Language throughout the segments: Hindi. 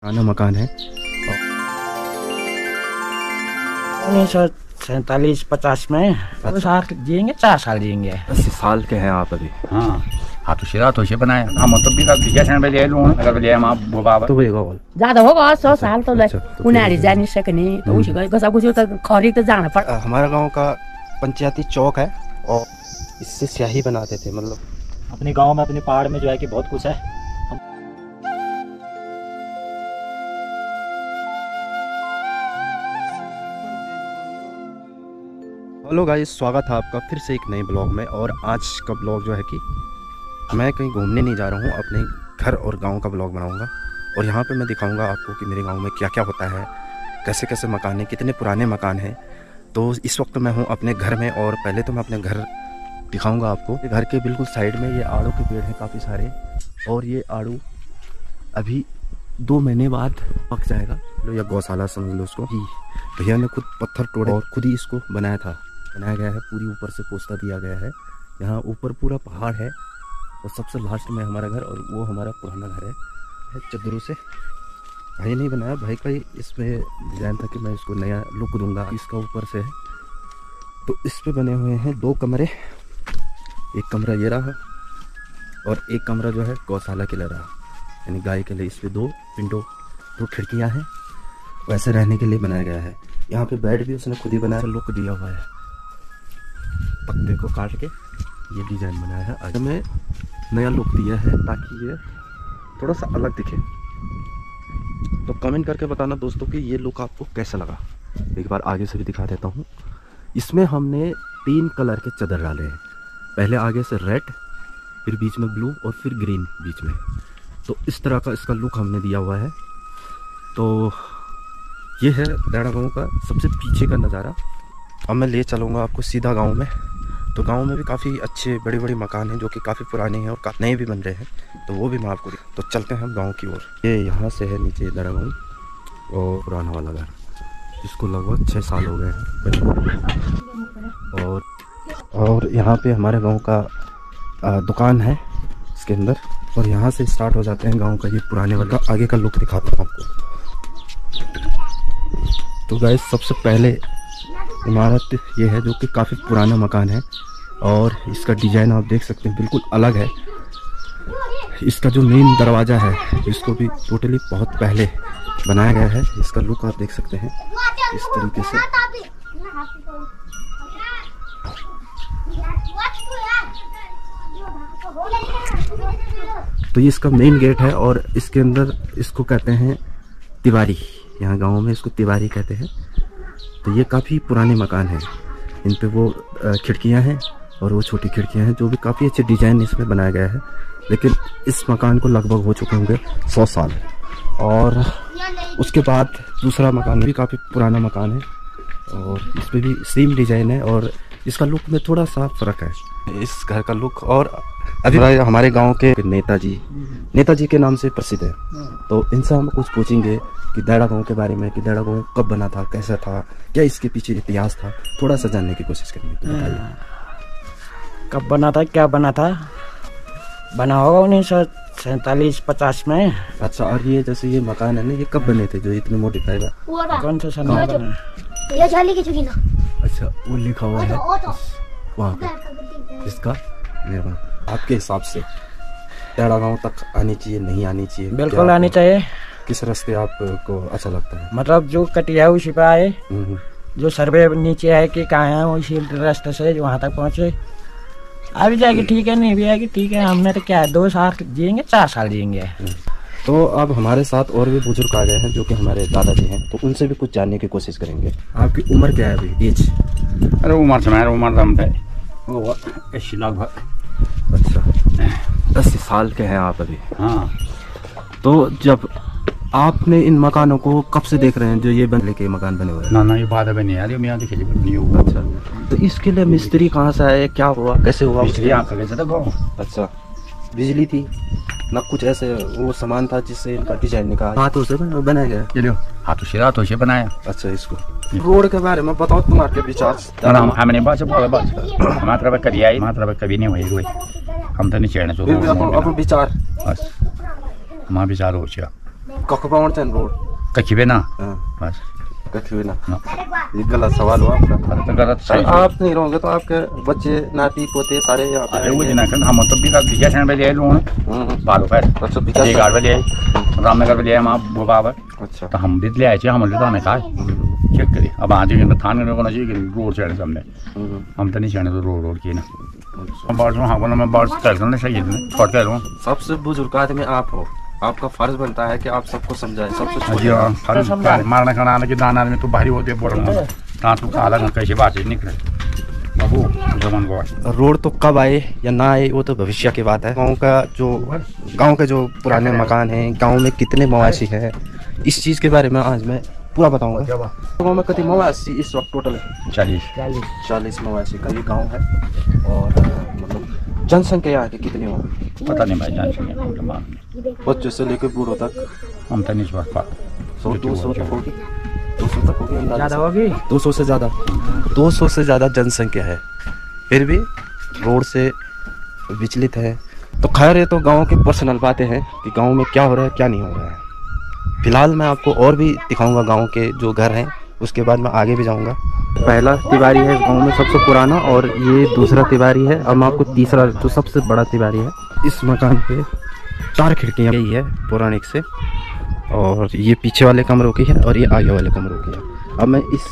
पुराना मकान है। 1947-50 में 2 साल जिएंगे, 4 साल जिएंगे। 80 साल के हैं आप अभी? हाँ तो शिरा तो से बनाया हम तो भी का जैसे में ले लूं अगर ले हम वो बाबा तो होगा बोल ज्यादा होगा 100 साल तो उनीहरू जानि सक्ने त उसी कसै कुछ त खरी त जाना पर्छ। हमारा गांव का पंचायती चौक है और इससे स्याही बनाते थे। मतलब अपने गांव में अपने पहाड़ में जो है कि बहुत कुछ है। हेलो गाइस, स्वागत है आपका फिर से एक नए ब्लॉग में। और आज का ब्लॉग जो है कि मैं कहीं घूमने नहीं जा रहा हूँ, अपने घर और गांव का ब्लॉग बनाऊंगा। और यहाँ पे मैं दिखाऊंगा आपको कि मेरे गांव में क्या क्या होता है, कैसे कैसे मकान हैं, कितने पुराने मकान हैं। तो इस वक्त मैं हूँ अपने घर में और पहले तो मैं अपने घर दिखाऊँगा आपको। घर के बिल्कुल साइड में ये आड़ू के पेड़ हैं काफ़ी सारे, और ये आड़ू अभी 2 महीने बाद पक जाएगा। लो या गौशाला समझ लो उसको। भैया ने खुद पत्थर तोड़े और खुद ही इसको बनाया गया है। पूरी ऊपर से पोस्ता दिया गया है। यहाँ ऊपर पूरा पहाड़ है और सबसे लास्ट में हमारा घर, और वो हमारा पुराना घर है चद्दरों से। भाई नहीं बनाया, भाई का ही इसमें डिज़ाइन था कि मैं इसको नया लुक दूंगा। इसका ऊपर से है तो इस पे बने हुए हैं 2 कमरे। एक कमरा ये रहा और एक कमरा जो है गौशाला के लिए रहा, यानी गाय के लिए। इस पे 2 विंडो 2 खिड़कियाँ हैं, वैसे रहने के लिए बनाया गया है। यहाँ पे बेड भी उसने खुद ही बनाया, लुक दिया हुआ है। पत्ते को काट के ये डिज़ाइन बनाया है। आगे में नया लुक दिया है ताकि ये थोड़ा सा अलग दिखे। तो कमेंट करके बताना दोस्तों कि ये लुक आपको कैसा लगा। एक बार आगे से भी दिखा देता हूँ। इसमें हमने 3 कलर के चादर डाले हैं। पहले आगे से रेड, फिर बीच में ब्लू और फिर ग्रीन बीच में। तो इस तरह का इसका लुक हमने दिया हुआ है। तो ये है दैड़ा गाँव का सबसे पीछे का नज़ारा। अब मैं ले चलूँगा आपको सीधा गांव में। तो गांव में भी काफ़ी अच्छे बड़े बड़े मकान हैं जो कि काफ़ी पुराने हैं और नए भी बन रहे हैं। तो वो भी मैं आपको तो चलते हैं हम गांव की ओर। ये यहाँ से है नीचे दैड़ा गाँव और पुराना वाला घर, जिसको लगभग 6 साल हो गए हैं। और यहाँ पे हमारे गाँव का दुकान है इसके अंदर। और यहाँ से स्टार्ट हो जाते हैं गाँव का ये पुराने वाला। आगे का लुक दिखाता हूँ आपको। तो गाइस, सबसे पहले इमारत ये है जो कि काफ़ी पुराना मकान है और इसका डिज़ाइन आप देख सकते हैं बिल्कुल अलग है। इसका जो मेन दरवाज़ा है इसको भी टोटली बहुत पहले बनाया गया है। इसका लुक आप देख सकते हैं इस तरीके से। तो ये इसका मेन गेट है और इसके अंदर इसको कहते हैं तिवारी। यहाँ गाँव में इसको तिवारी कहते हैं। तो ये काफ़ी पुराने मकान हैं। इन पे वो खिड़कियाँ हैं और वो छोटी खिड़कियाँ हैं जो भी काफ़ी अच्छे डिज़ाइन इसमें बनाया गया है। लेकिन इस मकान को लगभग हो चुके होंगे 100 साल। और उसके बाद दूसरा मकान भी काफ़ी पुराना मकान है और इस पर भी सेम डिज़ाइन है और इसका लुक में थोड़ा सा फ़र्क है इस घर का लुक। और अभी हमारे गांव के नेताजी के नाम से प्रसिद्ध है। तो इनसे हम कुछ पूछेंगे कि दैड़ा गांव के बारे में, कि दैड़ा गांव कब बना था, कैसा था, क्या इसके पीछे इतिहास था, थोड़ा सा जानने की कोशिश करेंगे। तो बताइए कब बना था, क्या बना था? बना होगा 1947-50 में। अच्छा, और ये जैसे ये मकान है ना, ये कब बने थे जो इतने मॉडिफाइड है? कौन सा सन में बना? अच्छा, वो लिखा हुआ है वहाँ पे इसका। आपके हिसाब से दैड़ा गाँव तक आनी चाहिए, नहीं आनी चाहिए? बिल्कुल आनी चाहिए। किस रास्ते आपको अच्छा लगता है? मतलब जो कटिया उसी पे आए, जो सर्वे नीचे है कि कहाँ है, उसी रास्ते से वहाँ तक पहुँचे। अभी जाएगी ठीक है, नहीं भी आएगी ठीक है। हमने तो क्या है 2 साल जिएंगे, 4 साल जिएंगे। तो अब हमारे साथ और भी बुजुर्ग आ गए हैं जो कि हमारे दादाजी हैं। तो उनसे भी कुछ जानने की कोशिश करेंगे। आपकी उम्र क्या है अभी, एज? अरे उम्र से मेरा उम्र दम है वो 80 लगभग। अच्छा, 80 साल के हैं आप अभी? हाँ। तो जब आपने इन मकानों को कब से देख रहे हैं जो ये बनने के मकान बने हुए हैं? ना ये बात बनी यार, मैं देखी नहीं होगा। अच्छा, तो इसके लिए मिस्त्री कहाँ से आए, क्या हुआ, कैसे हुआ? मिस्त्री आकर गए थे। अच्छा, बिजली थी ना, कुछ ऐसे वो सामान था जिससे इनका डिजाइन निकाला? हाथों से बनाया गया? चलो हाथों से रातों से बनाया। अच्छा, इसको रोड के बारे में बताओ, तुम्हारे विचार। हमने बस मात्रा कभी आई, मात्रा कभी नहीं हुई। हम तो नहीं चढ़ना चाहिए। अब विचार बस हमारा विचार हो कखबाउंड चैन रोड कच्ची ना हाँ बस कखी ना ना। ये गलत सवाल हुआ आपका। तो गलत सर सही आप नहीं रहोगे तो आपके बच्चे नाती पोते सारे यहाँ पे अरे वो रहेंगे। जना कर हम तो भी का भिजा छन पे ले लूं बालू पर अच्छा विकास ये गाड़ पे ले राम नगर पे ले हम बाबा अच्छा तो हम भी ले आए थे हम ले तो हमें कहा चेक करी अब आज के थान में कोना चाहिए कि रोड चढ़े सामने हम तो नहीं चढ़ने तो रोड की ना हम बार हाँ बोला मैं बार कर दूँ सही है छोड़ कर लूँ सबसे बुजुर्ग आदमी आप हो, आपका फर्ज बनता है कि आप सबको समझाएं। सबसे जी छोटे हाँ हर मारने खाना की दाना में तो भारी होते बोल रहा हूँ दांत तो काला कैसे बात निकले बाबू जमन को रोड तो कब आए या ना आए वो तो भविष्य की बात है। गांव के जो पुराने मकान हैं, गांव में कितने मवासी हैं, इस चीज़ के बारे में आज मैं पूरा बताऊंगा। गांव में कितने मवासी इस वक्त टोटल है? 40 मवासी का ये गांव है। और मतलब जनसंख्या यहाँ की कितनी होगी पता नहीं भाई जान बच्चों से लेकर बूढ़ों तक? हम तो नहीं सोच पाते 100-200 तक होगी, 200 तक होगी अंदाज़ा ज़्यादा से। होगी 200 से ज़्यादा, 200 से ज़्यादा जनसंख्या है, फिर भी रोड से विचलित है। तो खैर ये तो गांव की पर्सनल बातें हैं कि गांव में क्या हो रहा है क्या नहीं हो रहा है। फिलहाल मैं आपको और भी दिखाऊंगा गांव के जो घर हैं, उसके बाद मैं आगे भी जाऊंगा। पहला तिवारी है गांव में सबसे पुराना, और ये दूसरा तिवारी है। अब मैं आपको तीसरा जो सबसे बड़ा तिवारी है, इस मकान पे 4 खिड़कियाँ गई है पौराणिक से, और ये पीछे वाले कमरों की है और ये आगे वाले कमरों की है। अब मैं इस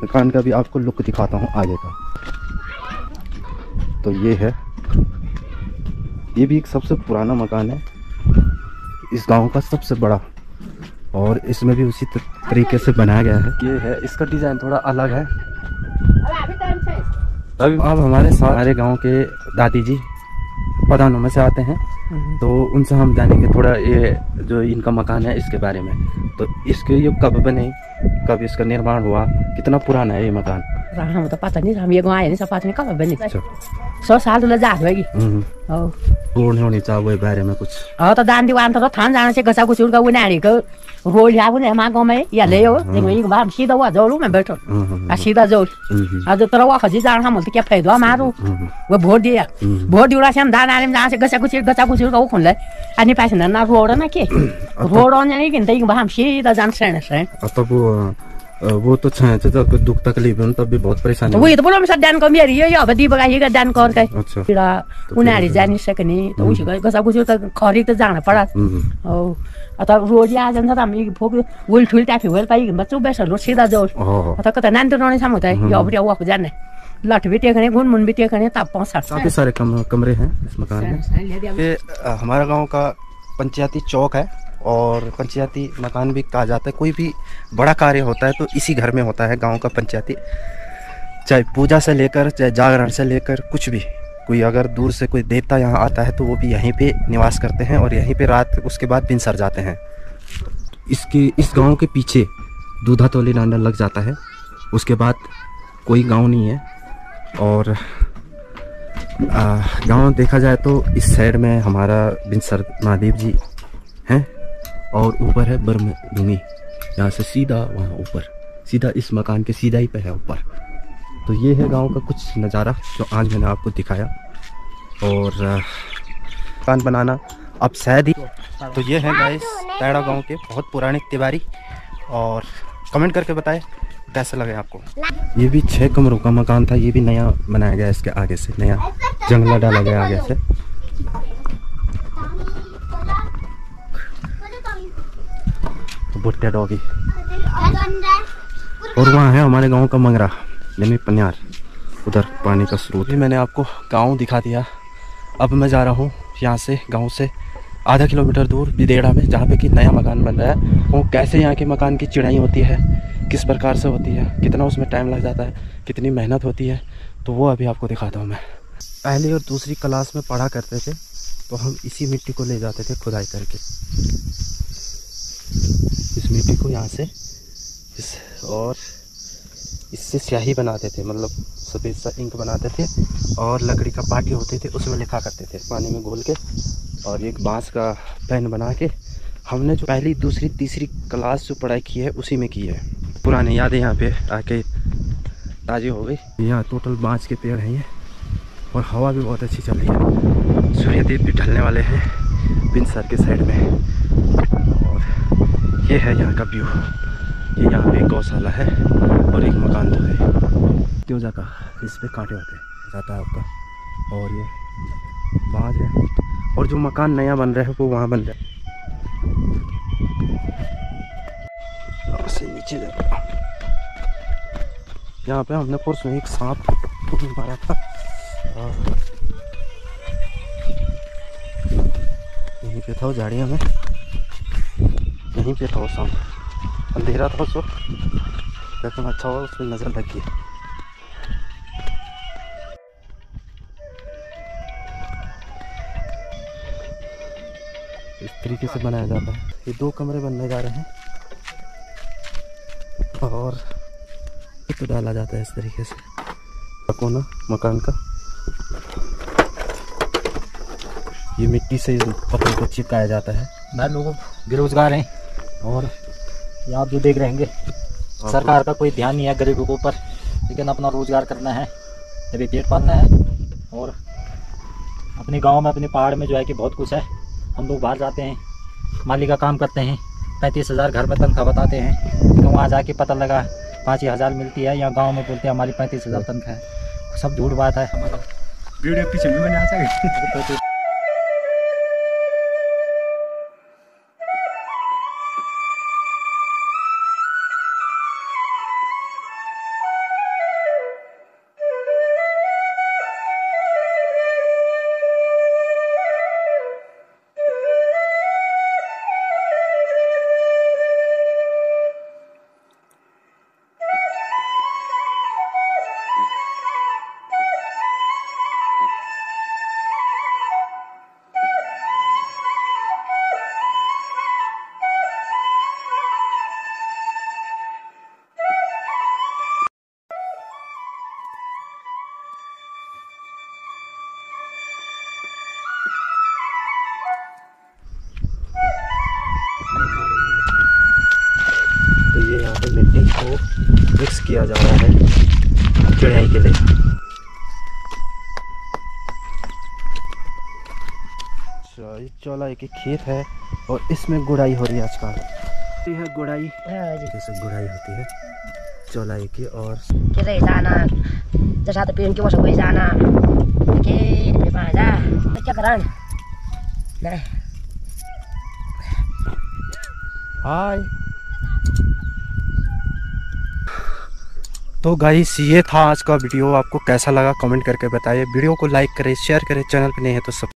मकान का भी आपको लुक दिखाता हूँ आगे का। तो ये है, ये भी एक सबसे पुराना मकान है इस गांव का, सबसे बड़ा, और इसमें भी उसी तरीके से बनाया गया है। ये है, इसका डिज़ाइन थोड़ा अलग है। अभी अब हमारे गांव के दादी जी पदानों में से आते हैं, तो उनसे हम जानेंगे थोड़ा ये जो इनका मकान है इसके बारे में। तो इसके ये कब बने, कब इसका निर्माण हुआ, कितना पुराना है ये मकान? हम तो पता नहीं, हम ये गाँव आए नहीं, सब पता नहीं कब बनी। अच्छा 100 साल तो जा होगी। पूर्ण होनी चाहिए बारे में कुछ। तो दान दीवान तो थान जाना से गसा कुछ उनका वो नानी को रोल या वो हमारे गाँव में या ले हो लेकिन हम सीधा हुआ जोड़ू मैं बैठो सीधा जोड़ आज तो रवा खजी जाना हम क्या फायदा हमारो वो वोट दिया से हम दान आने जहाँ से गसा कुछ का वो खुन ले अन्य पैसे ना रोड ना के रोड नहीं कि हम सीधा जान से तब वो तो जब दुख तकलीफ है तब भी बहुत परेशानी। वही तो बोलो मैं दान को मेरी यो अब दी बगाइएगा दान कर के अच्छा उनीहरू जानि सक्ने त उसको गसा कुछ त खरीद त जान पड़ा हो अथवा रोज आ जान्छ त हामी फोक विल ठुल टाफी वेल पाइ बच्चो बेसर रो सीधा जोर अथवा कता नान त रहने सामु त यो अब वाक जाने लठ भी टेकने गुन मुन भी टेकने तब 5-7 काफी सारे कमरे हैं इस मकान में। ये हमारा गांव का पंचायती चौक है, और पंचायती मकान भी कहा जाता है। कोई भी बड़ा कार्य होता है तो इसी घर में होता है गांव का पंचायती, चाहे पूजा से लेकर चाहे जागरण से लेकर कुछ भी। कोई अगर दूर से कोई देवता यहाँ आता है तो वो भी यहीं पे निवास करते हैं और यहीं पे रात उसके बाद दिन सर जाते हैं। इस गांव के पीछे दूधा तोली नांडा लग जाता है, उसके बाद कोई गांव नहीं है। और गांव देखा जाए तो इस साइड में हमारा बिनसर महादेव जी हैं, और ऊपर है ब्रह्म भूमि, यहाँ से सीधा वहाँ ऊपर सीधा इस मकान के सीधा ही पे है ऊपर। तो ये है गांव का कुछ नज़ारा जो आज मैंने आपको दिखाया। और मकान बनाना अब शायद ही। तो ये है गाइस तैड़ा गांव के बहुत पुराने तिवारी, और कमेंट करके बताएं कैसा लगे आपको। ये भी 6 कमरों का मकान था, ये भी नया बनाया गया, इसके आगे से नया जंगला डाला गया आगे से। बुट्टे डॉगी। और वहाँ है हमारे गांव का मंगरा यानी पन्यार, उधर पानी का स्रोत। भी मैंने आपको गांव दिखा दिया। अब मैं जा रहा हूँ यहाँ से, गांव से आधा किलोमीटर दूर बिदेड़ा में, जहाँ पे कि नया मकान बन रहा है। वो कैसे यहाँ के मकान की चिड़ाई होती है, किस प्रकार से होती है, कितना उसमें टाइम लग जाता है, कितनी मेहनत होती है, तो वो अभी आपको दिखाता हूँ मैं। पहली और दूसरी क्लास में पढ़ा करते थे तो हम इसी मिट्टी को ले जाते थे खुदाई करके, इस मिट्टी को यहाँ से और इससे स्याही बनाते थे, मतलब सफ़ेद सा इंक बनाते थे, और लकड़ी का पाटी होते थे उसमें लिखा करते थे पानी में घोल के। और एक बांस का पेन बना के हमने जो पहली दूसरी तीसरी क्लास जो पढ़ाई की है उसी में की है। पुरानी यादें यहाँ पे आके ताज़ी हो गई। यहाँ टोटल बांस के पेड़ हैं ये, और हवा भी बहुत अच्छी चल रही है। सूर्यदेव भी ढलने वाले हैं बिनसर के साइड में, और ये है यहाँ का व्यू। ये यहाँ पे एक गौशाला है और एक मकान तो है त्योजा का, इस पे कांटे होते हैं जाता है आपका। और ये बाज है और जो मकान नया बन रहा है वो वहाँ बन रहा है। से नीचे जाएगा। यहाँ पे हमने परसों एक सांप मारा था। यहीं पे था वो झाड़ियों में, यहीं पे था वो सांप। अंधेरा था उसको, लेकिन अच्छा हुआ उसमें नजर लग गई। इस तरीके से बनाया जाता है। ये 2 कमरे बनने जा रहे हैं और तो डाला जाता है इस तरीके से कोना मकान का। ये मिट्टी से पत्थर को चिपकाया जाता है। मैं लोग बेरोजगार हैं और ये आप जो देख रहे हैं सरकार का कोई ध्यान नहीं है गरीबों के ऊपर, लेकिन अपना रोजगार करना है, तभी पेट पालना है। और अपने गांव में अपने पहाड़ में जो है कि बहुत कुछ है। हम लोग बाहर जाते हैं, माली का काम करते हैं, 35,000 घर में तनख्वाह बताते हैं, तो वहाँ जाके पता लगा 5,000 मिलती है। यहाँ गांव में बोलते हैं हमारी 35,000 तनख्वाह है। सब झूठ बात है। हमारा वीडियो पीछे भी मैंने आ सके। ये यहाँ पे मिट्टी को मिक्स किया जा रहा है चढ़ाई के लिए। अच्छा, ये चौलाई के खेत है और इसमें गुड़ाई हो रही है आजकल। ये है गुड़ाई, जैसे गुड़ाई होती है चौलाई की। और Kita sana, terus satu pion kita masuk ke sana. Oke, depan aja. Cek keren. Nah, हाय। तो गाइस ये था आज का वीडियो। आपको कैसा लगा कमेंट करके बताइए। वीडियो को लाइक करें, शेयर करें, चैनल पे नहीं है तो सब